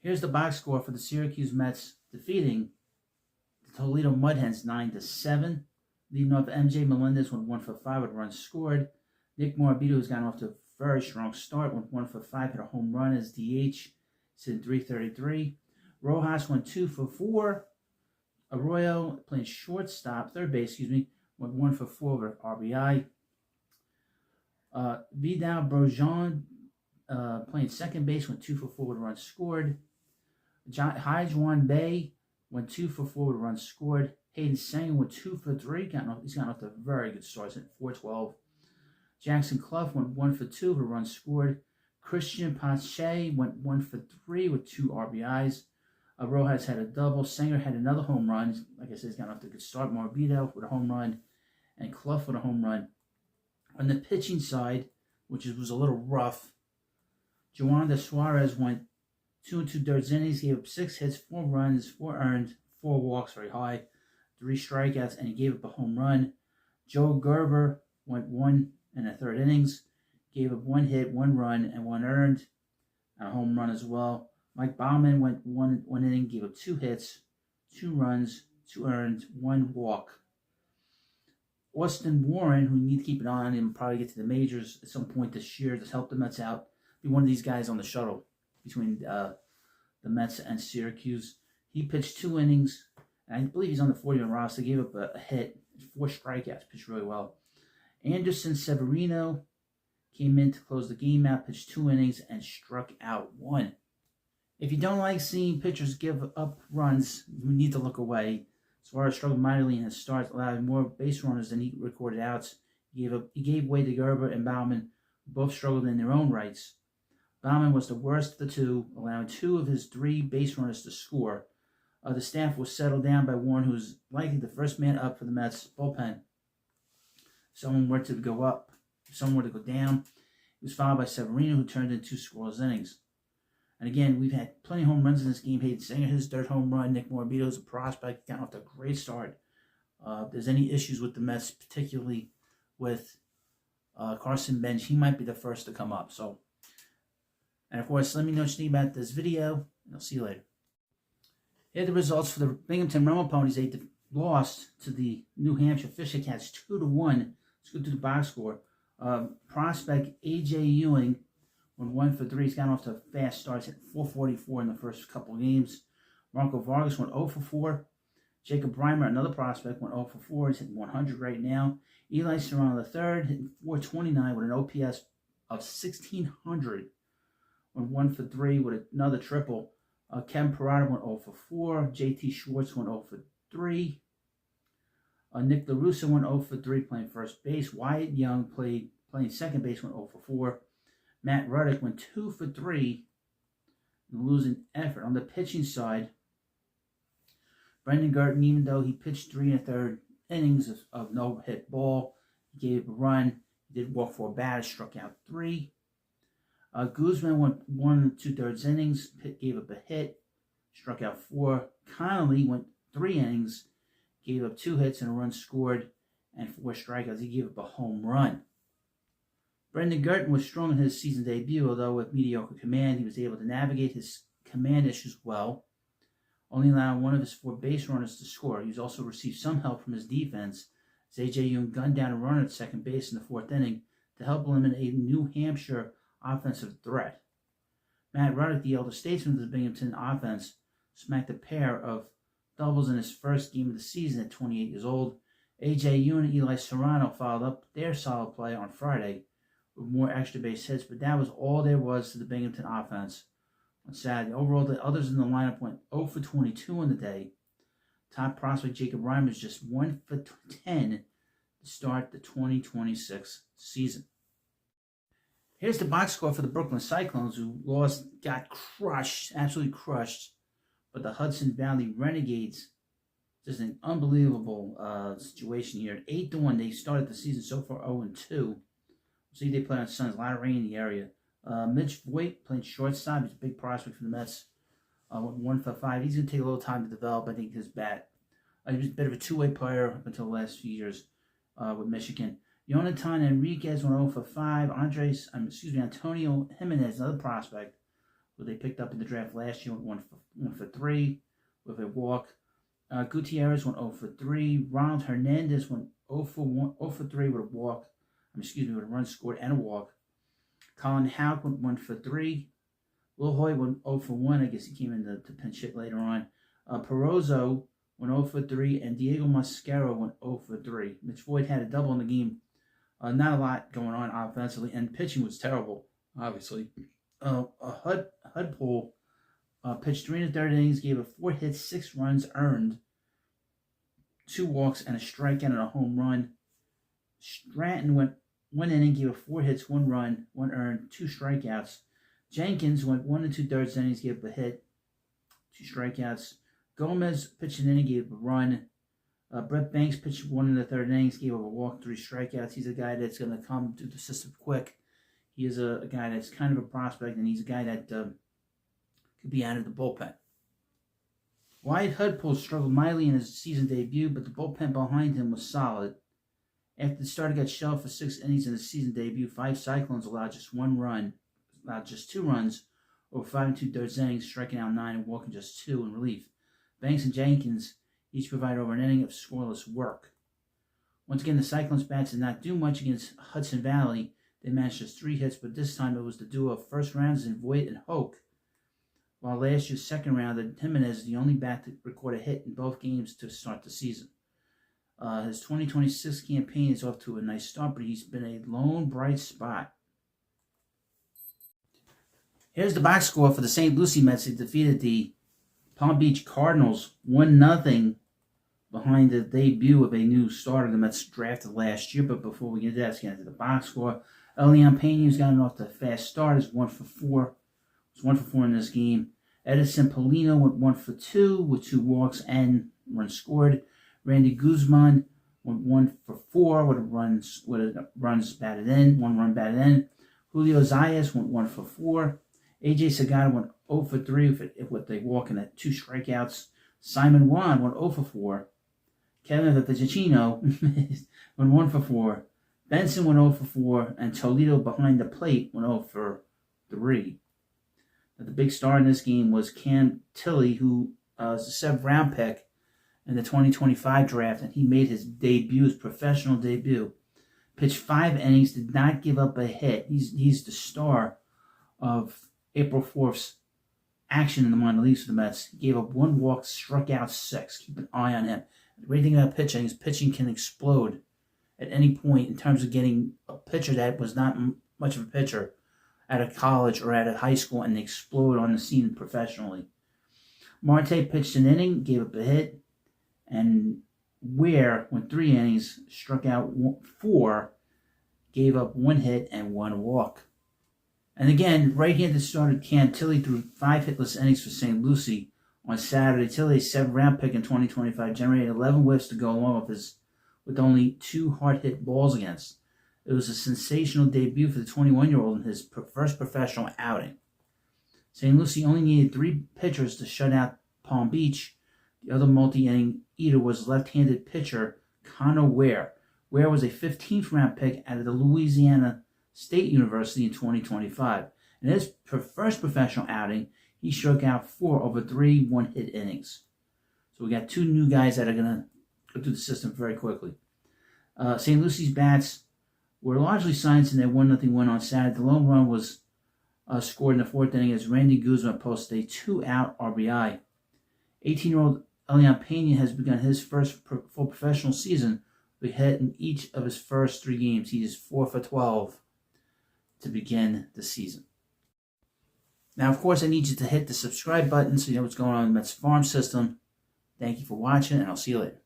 Here's the box score for the Syracuse Mets defeating the Toledo Mud Hens 9-7. Leading off, MJ Melendez went 1 for 5 with runs scored. Nick Morabito, who's gotten off to a very strong start, went 1 for 5, hit a home run as DH. He's in .333. Rojas went 2 for 4. Arroyo, playing third base, went 1 for 4 with RBI. Vidal Brojan, playing second base, went 2 for 4 with runs scored. Juan Bay went 2 for 4 with runs scored. Hayden Sanger went 2 for 3. He's gotten off to a very good start at .412. Jackson Clough went 1 for 2 with runs scored. Christian Pache went 1 for 3 with 2 RBIs. Rojas had a double. Sanger had another home run. Like I said, he's gotten off to a good start. Morabito with a home run, and Clough with a home run. On the pitching side, which was a little rough, Joanda Suarez went 2 2/3 innings, gave up 6 hits, 4 runs, 4 earned, 4 walks, very high, 3 strikeouts, and he gave up a home run. Joe Gerber went 1 1/3 innings, gave up 1 hit, 1 run, and 1 earned, and a home run as well. Mike Baumann went 1 inning, gave up 2 hits, 2 runs, 2 earned, 1 walk. Austin Warren, who you need to keep an eye on him, probably get to the majors at some point this year, just help the Mets out. Be one of these guys on the shuttle between the Mets and Syracuse. He pitched 2 innings, and I believe he's on the 40-man roster. Gave up a hit, 4 strikeouts, pitched really well. Anderson Severino came in to close the game out, pitched 2 innings, and struck out 1. If you don't like seeing pitchers give up runs, you need to look away. Suarez struggled mightily in his starts, allowing more base runners than he recorded outs. He gave way to Gerber and Baumann, who both struggled in their own rights. Baumann was the worst of the two, allowing 2 of his 3 base runners to score. The staff was settled down by Warren, who was likely the first man up for the Mets bullpen. If someone were to go up, if someone were to go down, he was followed by Severino, who turned in 2 scoreless innings. And again, we've had plenty of home runs in this game. Hayden Sanger, his 3rd home run. Nick Morabito is a prospect, got off to a great start. If there's any issues with the Mets, particularly with Carson Bench, he might be the first to come up. So, and of course, let me know what you think about this video, and I'll see you later. Here are the results for the Binghamton Remo Ponies. They lost to the New Hampshire Fisher Cats 2-1. Let's go to the box score. Prospect A.J. Ewing went 1 for 3. He's gotten off to a fast start. He's hit .444 in the first couple of games. Marco Vargas went 0 for 4. Jacob Reimer, another prospect, went 0 for 4. He's hitting 100 right now. Eli Serrano III hitting .429 with an OPS of 1,600. Went 1 for 3 with another triple. Kevin Parada went 0 for 4. J.T. Schwartz went 0 for 3. Nick LaRussa went 0 for 3 playing first base. Wyatt Young playing second base, went 0 for 4. Matt Ruddick went 2 for 3 in losing effort. On the pitching side, Brendan Garten, even though he pitched 3 1/3 innings of no-hit ball, he gave a run. He did walk 4 batters, struck out 3. Guzman went 1 2/3 innings, gave up a hit, struck out 4. Connolly went 3 innings, gave up 2 hits and a run scored, and 4 strikeouts. He gave up a home run. Brendan Garten was strong in his season debut, although with mediocre command, he was able to navigate his command issues well, only allowing 1 of his 4 base runners to score. He's also received some help from his defense, as A.J. Ewing gunned down a runner at second base in the 4th inning to help eliminate a New Hampshire offensive threat. Matt Ruddick, the elder statesman of the Binghamton offense, smacked a pair of doubles in his first game of the season at 28 years old. A.J. Ewing and Eli Serrano followed up their solid play on Friday with more extra base hits, but that was all there was to the Binghamton offense on Saturday. Overall, the others in the lineup went 0 for 22 on the day. Top prospect Jacob Reimer is just 1 for 10 to start the 2026 season. Here's the box score for the Brooklyn Cyclones, who got crushed, absolutely crushed, but the Hudson Valley Renegades. Just an unbelievable situation here. 8-1, they started the season so far 0-2. See, they play on Suns. A lot of rain in the area. Mitch Voigt playing shortstop. He's a big prospect for the Mets. Went 1 for 5. He's going to take a little time to develop, I think, his bat. He was a bit of a two-way player up until the last few years with Michigan. Jonathan Enriquez went 0 for 5. Antonio Jimenez, another prospect, who they picked up in the draft last year, went 1 for 3 with a walk. Gutierrez went 0 for 3. Ronald Hernandez went 0 for 3 with a walk. With a run scored and a walk. Colin Houck went 1 for 3. Will Hoy went 0 for 1. I guess he came in to pinch hit later on. Perozzo went 0 for 3, and Diego Mascaro went 0 for 3. Mitch Voigt had a double in the game. Not a lot going on offensively, and pitching was terrible, obviously. Hudpool pitched 3 1/3 innings, gave up 4 hits, 6 runs earned, 2 walks, and a strikeout and a home run. Stratton went 1 inning, gave up 4 hits, 1 run, 1 earned, 2 strikeouts. Jenkins went 1 2/3 innings, gave up a hit, 2 strikeouts. Gomez pitched an inning, gave up a run. Brett Banks pitched 1 1/3 innings, gave up a walk, 3 strikeouts. He's a guy that's going to come through the system quick. He is a guy that's kind of a prospect, and he's a guy that could be out of the bullpen. Wyatt Hudpool struggled mightily in his season debut, but the bullpen behind him was solid. After the starter got shelled for 6 innings in his season debut, 5 Cyclones allowed just 2 runs over 5 2/3 innings, striking out 9 and walking just 2 in relief. Banks and Jenkins each provided over an inning of scoreless work. Once again, the Cyclones bats did not do much against Hudson Valley. They managed just 3 hits, but this time it was the duo of first rounders in Voigt and Hoke. While last year's second rounder, Jimenez, is the only bat to record a hit in both games to start the season. His 2026 campaign is off to a nice start, but he's been a lone bright spot. Here's the box score for the St. Lucie Mets. They defeated the Palm Beach Cardinals 1-0 behind the debut of a new starter the Mets drafted last year. But before we get to that, let's get into the box score. Elian Pena, who's gotten off to a fast start, is 1 for 4. He was 1 for 4 in this game. Edison Polino went 1 for 2 with 2 walks and runs scored. Randy Guzman went 1 for 4 with runs batted in, 1 run batted in. Julio Zayas went 1 for 4. AJ Segata went 0 for 3 with a walk and 2 strikeouts. Simon Juan went 0 for 4. Kevin Vivicino went 1 for 4. Benson went 0 for 4. And Toledo behind the plate went 0 for 3. Now, the big star in this game was Cam Tilly, who is a 7th round pick in the 2025 draft, and he made his debut, his professional debut. Pitched 5 innings, did not give up a hit. He's the star of April 4th's action in the minor leagues for the Mets. He gave up 1 walk, struck out 6. Keep an eye on him. The great thing about pitching is pitching can explode at any point in terms of getting a pitcher that was not much of a pitcher at a college or at a high school and explode on the scene professionally. Marte pitched an inning, gave up a hit, and Ware went 3 innings, struck out 4, gave up 1 hit and 1 walk. And again, right-handed starter Cam Tilly threw 5 hitless innings for St. Lucie on Saturday. Tilly, 7th round pick in 2025, generated 11 whiffs to go along with only 2 hard-hit balls against. It was a sensational debut for the 21-year-old in his first professional outing. St. Lucie only needed 3 pitchers to shut out Palm Beach. The other multi-inning eater was left-handed pitcher Conner Ware. Ware was a 15th round pick out of the Louisiana State University in 2025. In his first professional outing, he struck out 4 over 3 one-hit innings. So we got 2 new guys that are going to go through the system very quickly. St. Lucie's bats were largely silenced in their 1-0 win on Saturday. The lone run was scored in the 4th inning as Randy Guzman posted a 2-out RBI. 18-year-old Elian Pena has begun his first full professional season with a hit in each of his first 3 games. He is 4 for 12 to begin the season. Now, of course, I need you to hit the subscribe button so you know what's going on in the Mets farm system. Thank you for watching, and I'll see you later.